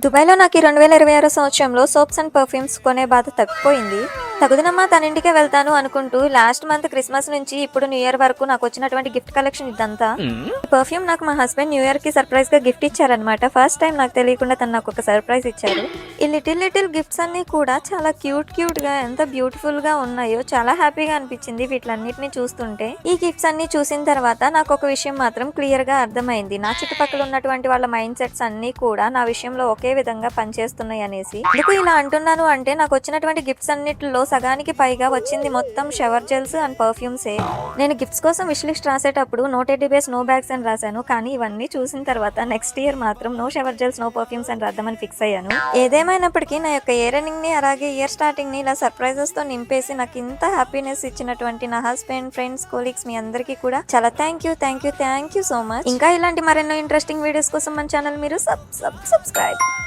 దుబాయ్‌లో నాకు ఈ 2026 సంవత్సరంలో సోప్స్ అండ్ పర్ఫ్యూమ్స్ కొనే బాధ తప్పిపోయింది. తగుదనమ్మా తనింటికే వెళ్తాను అనుకుంటూ లాస్ట్ మంత్ క్రిస్మస్ నుంచి ఇప్పుడు న్యూ ఇయర్ వరకు నాకొచ్చినటువంటి గిఫ్ట్ కలెక్షన్ ఇదంతా. ఈ పర్ఫ్యూమ్ నాకు మా హస్బెండ్ న్యూ ఇయర్‌కి సర్ప్రైజ్‌గా గిఫ్ట్ ఇచ్చారనమాట. ఫస్ట్ టైం నాకు తెలియకుండా తను నాకొక సర్ప్రైజ్ ఇచ్చారు. ఈ లిటిల్ గిఫ్ట్స్ అన్నీ కూడా చాలా క్యూట్‌గా ఎంత బ్యూటిఫుల్‌గా ఉన్నాయో చాలా హ్యాపీగా అనిపించింది వీటిలన్నిటిని చూస్తుంటే. ఈ గిఫ్ట్స్ అన్నీ చూసిన తర్వాత నాకొక విషయం మాత్రం క్లియర్‌గా అర్థమైంది. నా చుట్టుపక్కల ఉన్నటువంటి వాళ్ళ మైండ్ సెట్స్ అన్నీ కూడా నా విషయంలో ఒకే విధంగా పనిచేస్తున్నాయి అనేసి. ఎందుకు ఇలా అంటున్నాను అంటే నాకు వచ్చినటువంటి గిఫ్ట్స్ అన్నిటిలో సగానికి పైగా వచ్చింది మొత్తం షవర్ జెల్స్ అండ్ పర్ఫ్యూమ్సే. నేను గిఫ్ట్స్ కోసం విష్ లిస్ట్ రాసేటప్పుడు no teddy bears no bags అని రాశాను. కానీ ఇవన్నీ చూసిన తర్వాత నెక్స్ట్ ఇయర్ మాత్రం no shower gels no perfumes అని రాద్దామని ఫిక్స్ అయ్యాను. ఏదేమైనప్పటికీ నా యొక్క ఇయర్ ఎండింగ్ ని అలాగే ఇయర్ స్టార్టింగ్ ని ఇలా సర్ప్రైజెస్ తో నింపేసి నాకు ఇంత హ్యాపీనెస్ ఇచ్చినటువంటి నా హస్బెండ్, ఫ్రెండ్స్, కొలీగ్స్ మీ అందరికీ కూడా చాలా థ్యాంక్ యూ సో మచ్. ఇంకా ఇలాంటి మరెన్నో ఇంట్రెస్టింగ్ వీడియోస్ కోసం మన ఛానల్ మీరు సబ్స్క్రైబ్